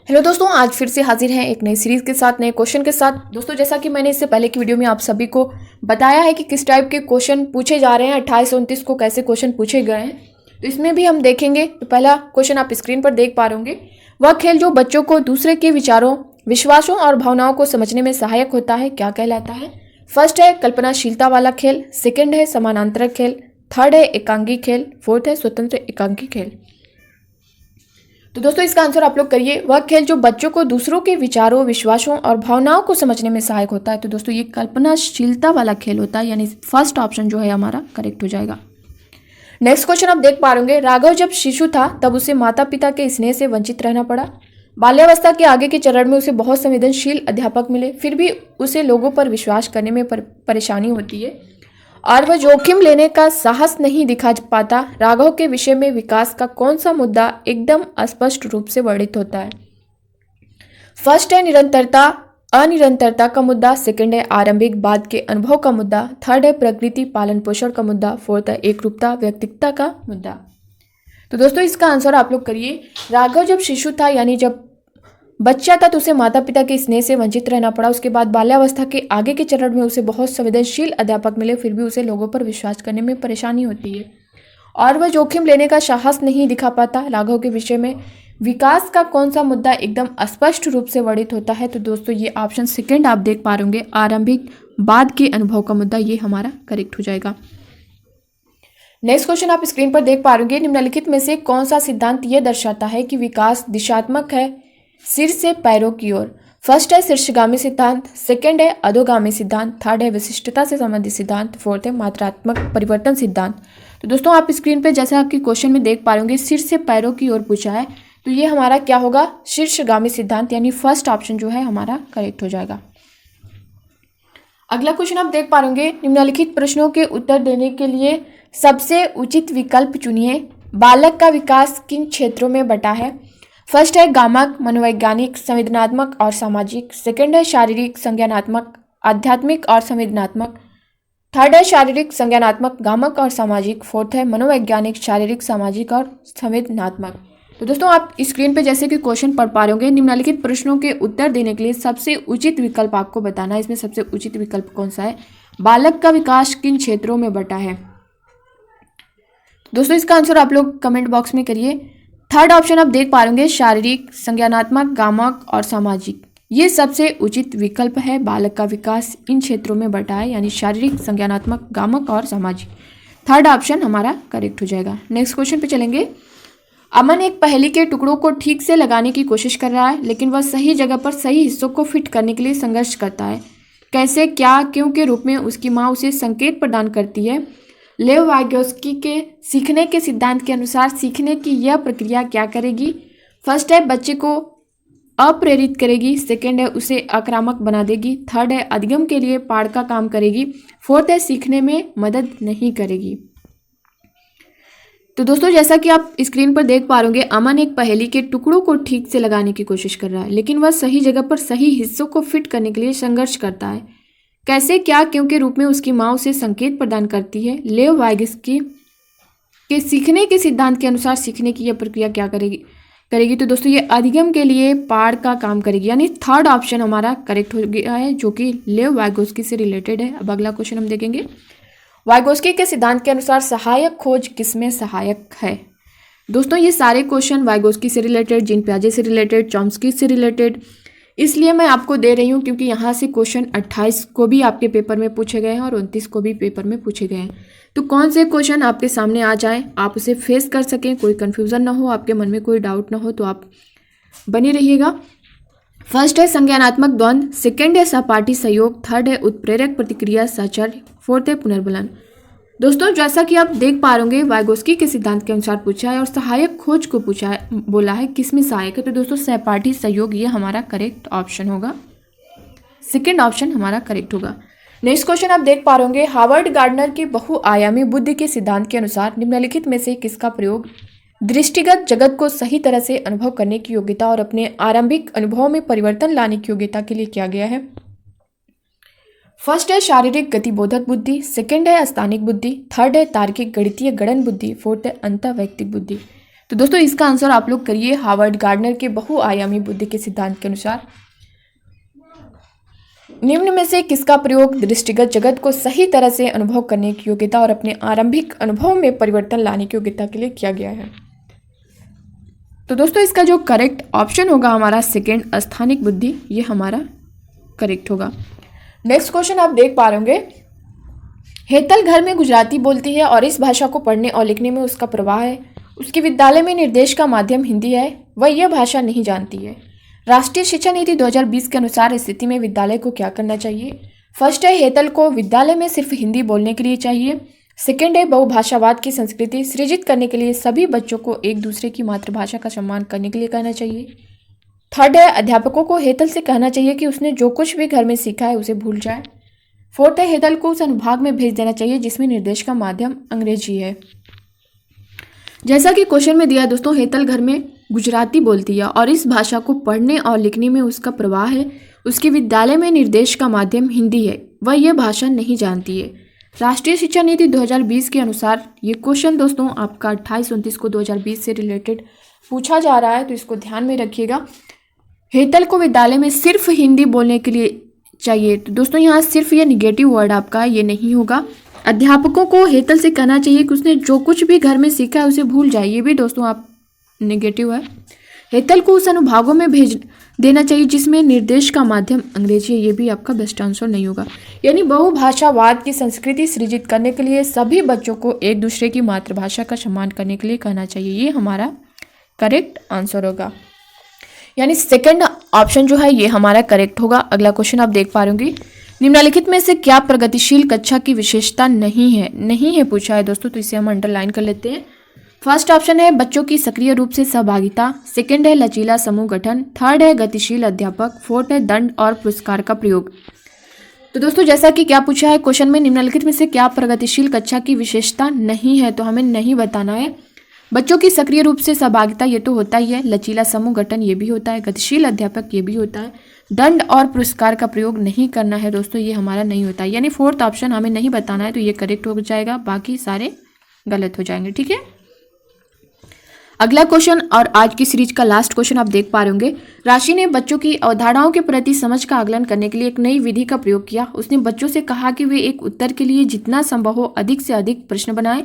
Hello दोस्तों, आज फिर से हाजिर हैं एक नई सीरीज़ के साथ, नए क्वेश्चन के साथ। दोस्तों, जैसा कि मैंने इससे पहले की वीडियो में आप सभी को बताया है कि किस टाइप के क्वेश्चन पूछे जा रहे हैं, 28-29 को कैसे क्वेश्चन पूछे गए हैं, तो इसमें भी हम देखेंगे। तो पहला क्वेश्चन आप स्क्रीन पर देख पा रहे होंगे। वह खेल जो बच्चों को दूसरे के विचारों, विश्वासों और भावनाओं को समझने में सहायक होता है, क्या कहलाता है? फर्स्ट है कल्पनाशीलता वाला खेल, सेकेंड है समानांतर खेल, थर्ड है एकांकी खेल, फोर्थ है स्वतंत्र एकांकी खेल। तो दोस्तों, इसका आंसर आप लोग करिए। वह खेल जो बच्चों को दूसरों के विचारों, विश्वासों और भावनाओं को समझने में सहायक होता है। तो दोस्तों, ये कल्पनाशीलता वाला खेल होता है, यानी फर्स्ट ऑप्शन जो है हमारा करेक्ट हो जाएगा। नेक्स्ट क्वेश्चन आप देख पा रहे, राघव जब शिशु था तब उसे माता पिता के स्नेह से वंचित रहना पड़ा। बाल्यावस्था के आगे के चरण में उसे बहुत संवेदनशील अध्यापक मिले, फिर भी उसे लोगों पर विश्वास करने में परेशानी होती है और वह जोखिम लेने का साहस नहीं दिखा पाता। राघव के विषय में विकास का कौन सा मुद्दा एकदम स्पष्ट रूप से वर्णित होता है? फर्स्ट है निरंतरता, अनिरंतरता का मुद्दा, सेकंड है आरंभिक बाद के अनुभव का मुद्दा, थर्ड है प्रकृति पालन पोषण का मुद्दा, फोर्थ है एकरूपता व्यक्तित्व का मुद्दा। तो दोस्तों, इसका आंसर आप लोग करिए। राघव जब शिशु था, यानी जब बच्चा था, तो उसे माता पिता के स्नेह से वंचित रहना पड़ा। उसके बाद बाल्यावस्था के आगे के चरण में उसे बहुत संवेदनशील अध्यापक मिले, फिर भी उसे लोगों पर विश्वास करने में परेशानी होती है और वह जोखिम लेने का साहस नहीं दिखा पाता। राघव के विषय में विकास का कौन सा मुद्दा एकदम स्पष्ट रूप से वर्णित होता है? तो दोस्तों, ये ऑप्शन सेकेंड आप देख पा रहे होंगे, आरंभिक बाद के अनुभव का मुद्दा, ये हमारा करेक्ट हो जाएगा। नेक्स्ट क्वेश्चन आप स्क्रीन पर देख पा रहे होंगे। निम्नलिखित में से कौन सा सिद्धांत यह दर्शाता है कि विकास दिशात्मक है सिर से पैरों की ओर? फर्स्ट है शीर्षगामी सिद्धांत, सेकंड है अधोगामी सिद्धांत, थर्ड है विशिष्टता से संबंधित सिद्धांत, फोर्थ है मात्रात्मक परिवर्तन सिद्धांत। तो दोस्तों, आप स्क्रीन पे जैसे आपके क्वेश्चन में देख पा रहे होंगे, सिर से पैरों की ओर पूछा है, तो ये हमारा क्या होगा? शीर्षगामी सिद्धांत, यानी फर्स्ट ऑप्शन जो है हमारा करेक्ट हो जाएगा। अगला क्वेश्चन आप देख पा रहे होंगे। निम्नलिखित प्रश्नों के उत्तर देने के लिए सबसे उचित विकल्प चुनिए। बालक का विकास किन क्षेत्रों में बटा है? फर्स्ट है गामक, मनोवैज्ञानिक, संवेदनात्मक और सामाजिक, सेकंड है शारीरिक, संज्ञानात्मक, आध्यात्मिक और संवेदनात्मक, थर्ड है शारीरिक, संज्ञानात्मक, गामक और सामाजिक, फोर्थ है मनोवैज्ञानिक, शारीरिक, सामाजिक और संवेदनात्मक। तो दोस्तों, आप स्क्रीन पे जैसे कि क्वेश्चन पढ़ पा रहे होंगे, निम्नलिखित प्रश्नों के उत्तर देने के लिए सबसे उचित विकल्प आपको बताना है। इसमें सबसे उचित विकल्प कौन सा है? बालक का विकास किन क्षेत्रों में बटा है? दोस्तों, इसका आंसर आप लोग कमेंट बॉक्स में करिए। थर्ड ऑप्शन आप देख पा रहे होंगे, शारीरिक, संज्ञानात्मक, गामक और सामाजिक, ये सबसे उचित विकल्प है। बालक का विकास इन क्षेत्रों में बटा है, यानी शारीरिक, संज्ञानात्मक, गामक और सामाजिक। थर्ड ऑप्शन हमारा करेक्ट हो जाएगा। नेक्स्ट क्वेश्चन पे चलेंगे। अमन एक पहेली के टुकड़ों को ठीक से लगाने की कोशिश कर रहा है, लेकिन वह सही जगह पर सही हिस्सों को फिट करने के लिए संघर्ष करता है। कैसे, क्या, क्यों के रूप में उसकी माँ उसे संकेत प्रदान करती है? लेव वाइगोस्की के सीखने के सिद्धांत के अनुसार सीखने की यह प्रक्रिया क्या करेगी? फर्स्ट है बच्चे को अप्रेरित करेगी, सेकंड है उसे आक्रामक बना देगी, थर्ड है अधिगम के लिए पाड़ का काम करेगी, फोर्थ है सीखने में मदद नहीं करेगी। तो दोस्तों, जैसा कि आप स्क्रीन पर देख पा रहे होंगे, अमन एक पहेली के टुकड़ों को ठीक से लगाने की कोशिश कर रहा है, लेकिन वह सही जगह पर सही हिस्सों को फिट करने के लिए संघर्ष करता है। कैसे, क्या, क्यों के रूप में उसकी माँ उसे संकेत प्रदान करती है। लेव वाइगोस्की के सीखने के सिद्धांत के अनुसार सीखने की यह प्रक्रिया क्या करेगी? तो दोस्तों, ये अधिगम के लिए पाड़ का काम करेगी, यानी थर्ड ऑप्शन हमारा करेक्ट हो गया है, जो कि लेव वाइगोस्की से रिलेटेड है। अब अगला क्वेश्चन हम देखेंगे। वाइगोस्की के सिद्धांत के अनुसार सहायक खोज किसमें सहायक है? दोस्तों, ये सारे क्वेश्चन वाइगोस्की से रिलेटेड, जीन पियाजे से रिलेटेड, चॉम्स्की से रिलेटेड इसलिए मैं आपको दे रही हूँ क्योंकि यहाँ से क्वेश्चन 28 को भी आपके पेपर में पूछे गए हैं और 29 को भी पेपर में पूछे गए हैं। तो कौन से क्वेश्चन आपके सामने आ जाए, आप उसे फेस कर सकें, कोई कन्फ्यूज़न ना हो, आपके मन में कोई डाउट ना हो, तो आप बने रहिएगा। फर्स्ट है संज्ञानात्मक द्वंद्व, सेकंड है सहपाठी सहयोग, थर्ड है उत्प्रेरक प्रतिक्रिया साहचर्य, फोर्थ है पुनर्बलन। दोस्तों, जैसा कि आप देख पा रहे होंगे, वाइगोस्की के सिद्धांत के अनुसार पूछा है और सहायक खोज को पूछा है, बोला है किसमें सहायक है। तो दोस्तों, सहपाठी सहयोग ये हमारा करेक्ट ऑप्शन होगा, सेकंड ऑप्शन हमारा करेक्ट होगा। नेक्स्ट क्वेश्चन आप देख पा रहे होंगे। हार्वर्ड गार्डनर के बहुआयामी बुद्धि के सिद्धांत के अनुसार निम्नलिखित में से किसका प्रयोग दृष्टिगत जगत को सही तरह से अनुभव करने की योग्यता और अपने आरंभिक अनुभव में परिवर्तन लाने की योग्यता के लिए किया गया है? फर्स्ट है शारीरिक गतिबोधक बुद्धि, सेकंड है स्थानिक बुद्धि, थर्ड है तार्किक गणितीय गणन बुद्धि, फोर्थ है अंतःवैयक्तिक बुद्धि। तो दोस्तों इसका आंसर आप लोग करिए हार्वर्ड गार्डनर के बहुआयामी बुद्धि के सिद्धांत के अनुसार। निम्न में से किसका प्रयोग दृष्टिगत जगत को सही तरह से अनुभव करने की योग्यता और अपने आरंभिक अनुभव में परिवर्तन लाने की योग्यता के लिए किया गया है? तो दोस्तों इसका जो करेक्ट ऑप्शन होगा हमारा सेकेंड, अस्थानिक बुद्धि, ये हमारा करेक्ट होगा। नेक्स्ट क्वेश्चन आप देख पा रहे होंगे, हेतल घर में गुजराती बोलती है और इस भाषा को पढ़ने और लिखने में उसका प्रवाह है। उसके विद्यालय में निर्देश का माध्यम हिंदी है, वह यह भाषा नहीं जानती है। राष्ट्रीय शिक्षा नीति 2020 के अनुसार इस स्थिति में विद्यालय को क्या करना चाहिए? फर्स्ट है, हेतल को विद्यालय में सिर्फ हिंदी बोलने के लिए चाहिए। सेकेंड है, बहुभाषावाद की संस्कृति सृजित करने के लिए सभी बच्चों को एक दूसरे की मातृभाषा का सम्मान करने के लिए कहना चाहिए। थर्ड है, अध्यापकों को हेतल से कहना चाहिए कि उसने जो कुछ भी घर में सीखा है उसे भूल जाए। फोर्थ है, हेतल को उस अनुभाग में भेज देना चाहिए जिसमें निर्देश का माध्यम अंग्रेजी है। जैसा कि क्वेश्चन में दिया दोस्तों, हेतल घर में गुजराती बोलती है और इस भाषा को पढ़ने और लिखने में उसका प्रवाह है। उसके विद्यालय में निर्देश का माध्यम हिंदी है, वह यह भाषा नहीं जानती है। राष्ट्रीय शिक्षा नीति 2020 के अनुसार ये क्वेश्चन दोस्तों आपका 28-29 को 2020 से रिलेटेड पूछा जा रहा है, तो इसको ध्यान में रखिएगा। हेतल को विद्यालय में सिर्फ हिंदी बोलने के लिए चाहिए, तो दोस्तों यहाँ सिर्फ ये निगेटिव वर्ड आपका ये नहीं होगा। अध्यापकों को हेतल से कहना चाहिए कि उसने जो कुछ भी घर में सीखा है उसे भूल जाए, ये भी दोस्तों आप नेगेटिव है। हेतल को उस अनुभागों में भेज देना चाहिए जिसमें निर्देश का माध्यम अंग्रेजी है, ये भी आपका बेस्ट आंसर नहीं होगा। यानी बहुभाषावाद की संस्कृति सृजित करने के लिए सभी बच्चों को एक दूसरे की मातृभाषा का सम्मान करने के लिए कहना चाहिए, ये हमारा करेक्ट आंसर होगा। यानी सेकंड ऑप्शन जो है ये हमारा करेक्ट होगा। अगला क्वेश्चन आप देख पा रहे होंगे, निम्नलिखित में से क्या प्रगतिशील कक्षा की विशेषता नहीं है? नहीं है पूछा है दोस्तों, तो इसे हम अंडरलाइन कर लेते हैं। फर्स्ट ऑप्शन है बच्चों की सक्रिय रूप से सहभागिता। सेकंड है लचीला समूह गठन। थर्ड है गतिशील अध्यापक। फोर्थ है दंड और पुरस्कार का प्रयोग। तो दोस्तों जैसा कि क्या पूछा है क्वेश्चन में, निम्नलिखित में से क्या प्रगतिशील कक्षा की विशेषता नहीं है, तो हमें नहीं बताना है। बच्चों की सक्रिय रूप से सहभागिता ये तो होता ही है, लचीला समूह गठन ये भी होता है, गतिशील अध्यापक ये भी होता है, दंड और पुरस्कार का प्रयोग नहीं करना है दोस्तों, ये हमारा नहीं होता है। यानी फोर्थ ऑप्शन हमें नहीं बताना है, तो ये करेक्ट हो जाएगा, बाकी सारे गलत हो जाएंगे। ठीक है, अगला क्वेश्चन और आज की सीरीज का लास्ट क्वेश्चन आप देख पा रहे होंगे, राशि ने बच्चों की अवधारणाओं के प्रति समझ का आकलन करने के लिए एक नई विधि का प्रयोग किया। उसने बच्चों से कहा कि वे एक उत्तर के लिए जितना संभव हो अधिक से अधिक प्रश्न बनाएं।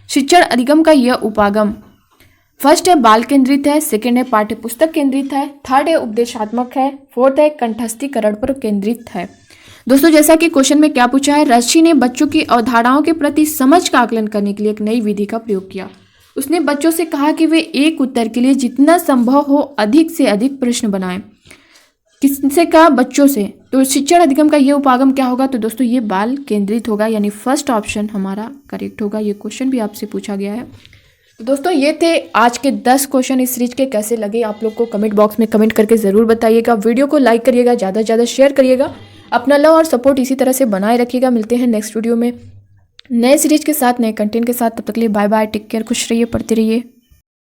शिक्षण अधिगम का यह उपागम फर्स्ट है बाल केंद्रित है, सेकंड है पाठ्य पुस्तक केंद्रित है, थर्ड है उपदेशात्मक है, फोर्थ है कंठस्थीकरण पर केंद्रित है। दोस्तों जैसा कि क्वेश्चन में क्या पूछा है, ऋषि ने बच्चों की अवधारणाओं के प्रति समझ का आकलन करने के लिए एक नई विधि का प्रयोग किया। उसने बच्चों से कहा कि वे एक उत्तर के लिए जितना संभव हो अधिक से अधिक प्रश्न बनाएं। किससे कहा? बच्चों से। तो शिक्षण अधिगम का ये उपागम क्या होगा? तो दोस्तों ये बाल केंद्रित होगा, यानी फर्स्ट ऑप्शन हमारा करेक्ट होगा। ये क्वेश्चन भी आपसे पूछा गया है। तो दोस्तों ये थे आज के 10 क्वेश्चन इस सीरीज के। कैसे लगे आप लोग को कमेंट बॉक्स में कमेंट करके ज़रूर बताइएगा। वीडियो को लाइक करिएगा, ज़्यादा से ज़्यादा शेयर करिएगा। अपना लव और सपोर्ट इसी तरह से बनाए रखिएगा। मिलते हैं नेक्स्ट वीडियो में नए सीरीज के साथ, नए कंटेंट के साथ। तब तक के लिए बाय बाय, टेक केयर, खुश रहिए, पढ़ते रहिए।